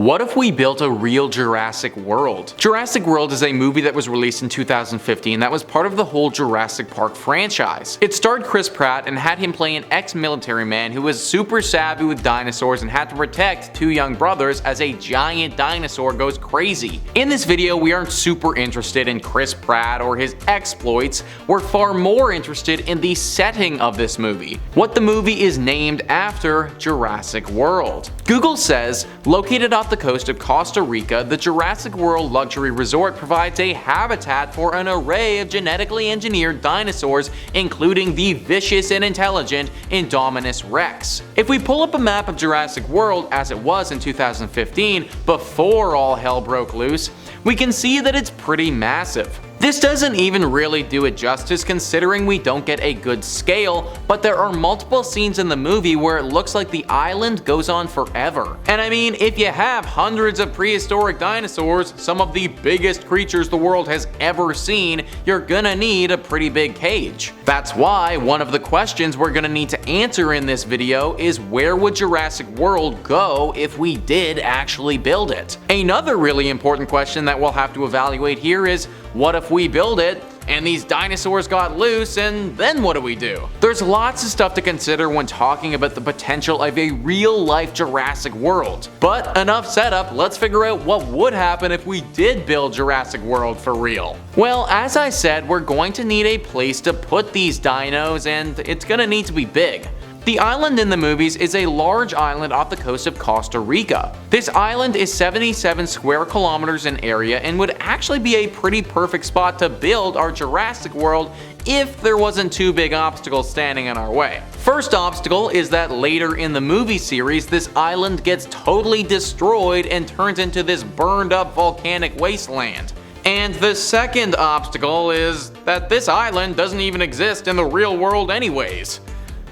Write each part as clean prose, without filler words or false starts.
What if we built a real Jurassic World? Jurassic World is a movie that was released in 2015 that was part of the whole Jurassic Park franchise. It starred Chris Pratt and had him play an ex-military man who was super savvy with dinosaurs and had to protect two young brothers as a giant dinosaur goes crazy. In this video, we aren't super interested in Chris Pratt or his exploits. We're far more interested in the setting of this movie. What the movie is named after: Jurassic World. Google says, located off the coast of Costa Rica, the Jurassic World luxury resort provides a habitat for an array of genetically engineered dinosaurs, including the vicious and intelligent Indominus Rex. If we pull up a map of Jurassic World as it was in 2015, before all hell broke loose, we can see that it's pretty massive. This doesn't even really do it justice considering we don't get a good scale, but there are multiple scenes in the movie where it looks like the island goes on forever. And I mean, if you have hundreds of prehistoric dinosaurs, some of the biggest creatures the world has ever seen, you're gonna need a pretty big cage. That's why one of the questions we're gonna need to answer in this video is, where would Jurassic World go if we did actually build it? Another really important question that we'll have to evaluate here is, what if we build it and these dinosaurs got loose, and then what do we do? There's lots of stuff to consider when talking about the potential of a real-life Jurassic World. But enough setup, let's figure out what would happen if we did build Jurassic World for real. Well, as I said, we're going to need a place to put these dinos, and it's gonna need to be big. The island in the movies is a large island off the coast of Costa Rica. This island is 77 square kilometers in area and would actually be a pretty perfect spot to build our Jurassic World if there wasn't two big obstacles standing in our way. First obstacle is that later in the movie series, this island gets totally destroyed and turns into this burned up volcanic wasteland. And the second obstacle is that this island doesn't even exist in the real world anyways.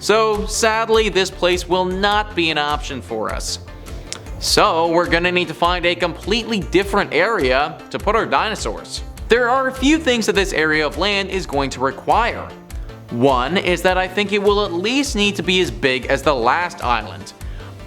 So sadly, this place will not be an option for us. So we're gonna need to find a completely different area to put our dinosaurs. There are a few things that this area of land is going to require. One is that I think it will at least need to be as big as the last island.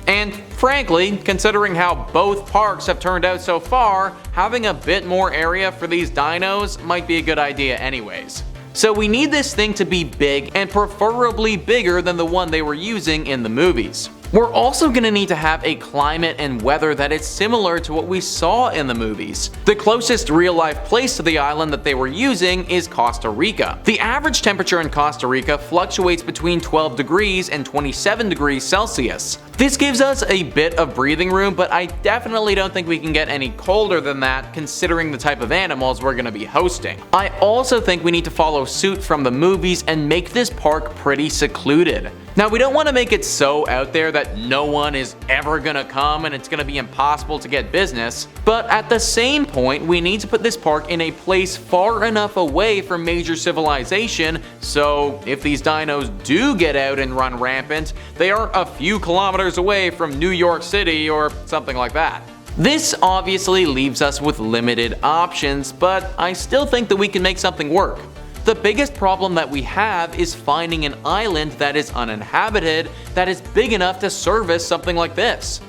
And frankly, considering how both parks have turned out so far, having a bit more area for these dinos might be a good idea anyways. So we need this thing to be big, and preferably bigger than the one they were using in the movies. We're also going to need to have a climate and weather that is similar to what we saw in the movies. The closest real-life place to the island that they were using is Costa Rica. The average temperature in Costa Rica fluctuates between 12 degrees and 27 degrees Celsius. This gives us a bit of breathing room, but I definitely don't think we can get any colder than that considering the type of animals we're going to be hosting. I also think we need to follow suit from the movies and make this park pretty secluded. Now, we don't want to make it so out there that no one is ever gonna come and it's gonna be impossible to get business, but at the same point, we need to put this park in a place far enough away from major civilization, so if these dinos do get out and run rampant, they are a few kilometers away from New York City or something like that. This obviously leaves us with limited options, but I still think that we can make something work. The biggest problem that we have is finding an island that is uninhabited that is big enough to service something like this.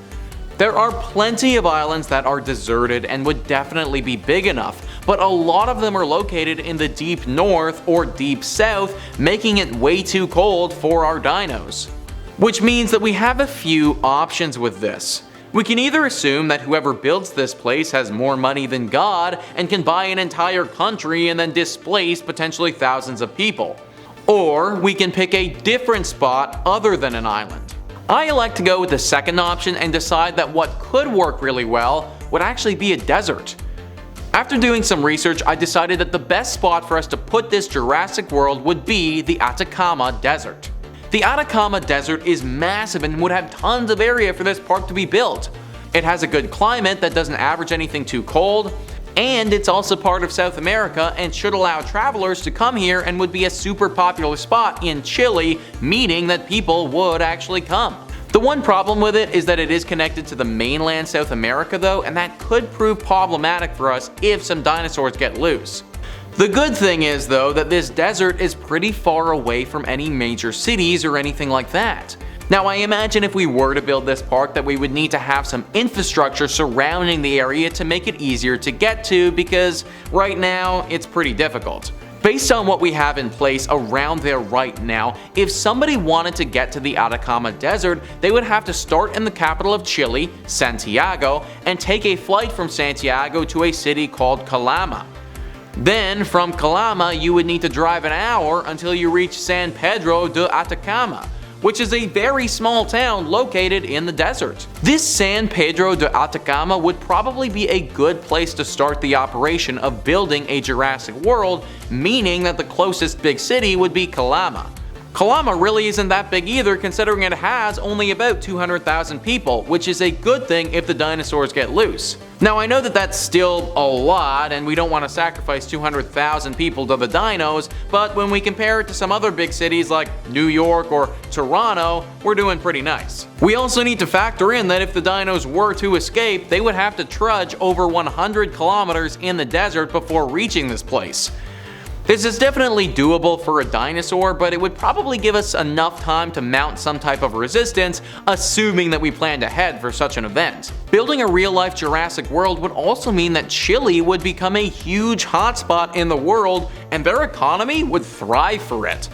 There are plenty of islands that are deserted and would definitely be big enough, but a lot of them are located in the deep north or deep south, making it way too cold for our dinos. Which means that we have a few options with this. We can either assume that whoever builds this place has more money than God and can buy an entire country and then displace potentially thousands of people. Or we can pick a different spot other than an island. I elect to go with the second option and decide that what could work really well would actually be a desert. After doing some research, I decided that the best spot for us to put this Jurassic World would be the Atacama Desert. The Atacama Desert is massive and would have tons of area for this park to be built. It has a good climate that doesn't average anything too cold, and it's also part of South America and should allow travelers to come here and would be a super popular spot in Chile, meaning that people would actually come. The one problem with it is that it is connected to the mainland South America though, and that could prove problematic for us if some dinosaurs get loose. The good thing is though that this desert is pretty far away from any major cities or anything like that. Now I imagine if we were to build this park that we would need to have some infrastructure surrounding the area to make it easier to get to, because right now it's pretty difficult. Based on what we have in place around there right now, if somebody wanted to get to the Atacama Desert, they would have to start in the capital of Chile, Santiago, and take a flight from Santiago to a city called Calama. Then from Calama you would need to drive an hour until you reach San Pedro de Atacama, which is a very small town located in the desert. This San Pedro de Atacama would probably be a good place to start the operation of building a Jurassic World, meaning that the closest big city would be Calama. Calama really isn't that big either, considering it has only about 200,000 people, which is a good thing if the dinosaurs get loose. Now I know that that's still a lot and we don't want to sacrifice 200,000 people to the dinos, but when we compare it to some other big cities like New York or Toronto, we're doing pretty nice. We also need to factor in that if the dinos were to escape, they would have to trudge over 100 kilometers in the desert before reaching this place. This is definitely doable for a dinosaur, but it would probably give us enough time to mount some type of resistance, assuming that we planned ahead for such an event. Building a real-life Jurassic World would also mean that Chile would become a huge hotspot in the world, and their economy would thrive for it.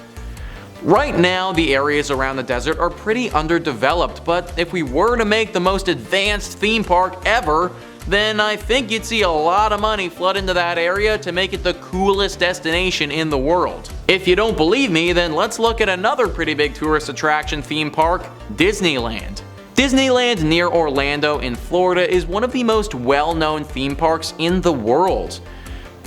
Right now, the areas around the desert are pretty underdeveloped, but if we were to make the most advanced theme park ever, then I think you'd see a lot of money flood into that area to make it the coolest destination in the world. If you don't believe me, then let's look at another pretty big tourist attraction theme park, Disneyland. Disneyland near Orlando in Florida is one of the most well-known theme parks in the world.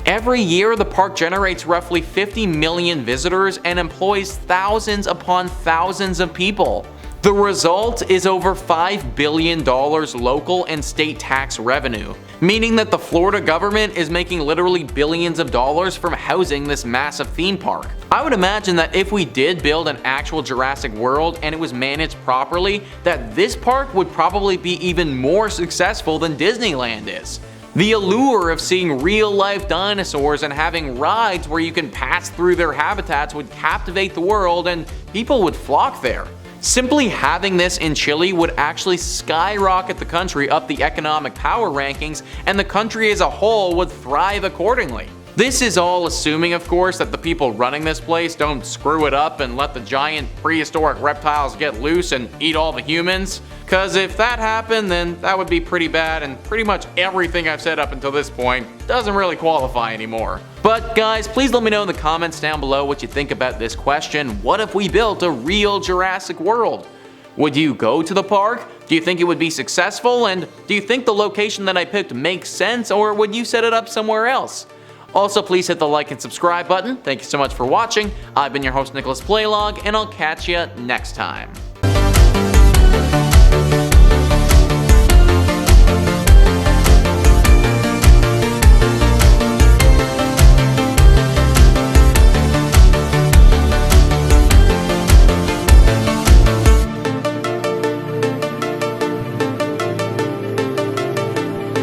Every year, the park generates roughly 50 million visitors and employs thousands upon thousands of people. The result is over $5 billion local and state tax revenue, meaning that the Florida government is making literally billions of dollars from housing this massive theme park. I would imagine that if we did build an actual Jurassic World and it was managed properly, that this park would probably be even more successful than Disneyland is. The allure of seeing real-life dinosaurs and having rides where you can pass through their habitats would captivate the world and people would flock there. Simply having this in Chile would actually skyrocket the country up the economic power rankings, and the country as a whole would thrive accordingly. This is all assuming, of course, that the people running this place don't screw it up and let the giant prehistoric reptiles get loose and eat all the humans. Cause if that happened, then that would be pretty bad, and pretty much everything I've said up until this point doesn't really qualify anymore. But guys, please let me know in the comments down below what you think about this question. What if we built a real Jurassic World? Would you go to the park? Do you think it would be successful? And do you think the location that I picked makes sense, or would you set it up somewhere else? Also, please hit the like and subscribe button. Thank you so much for watching. I've been your host, Nicholas Playlog, and I'll catch you next time.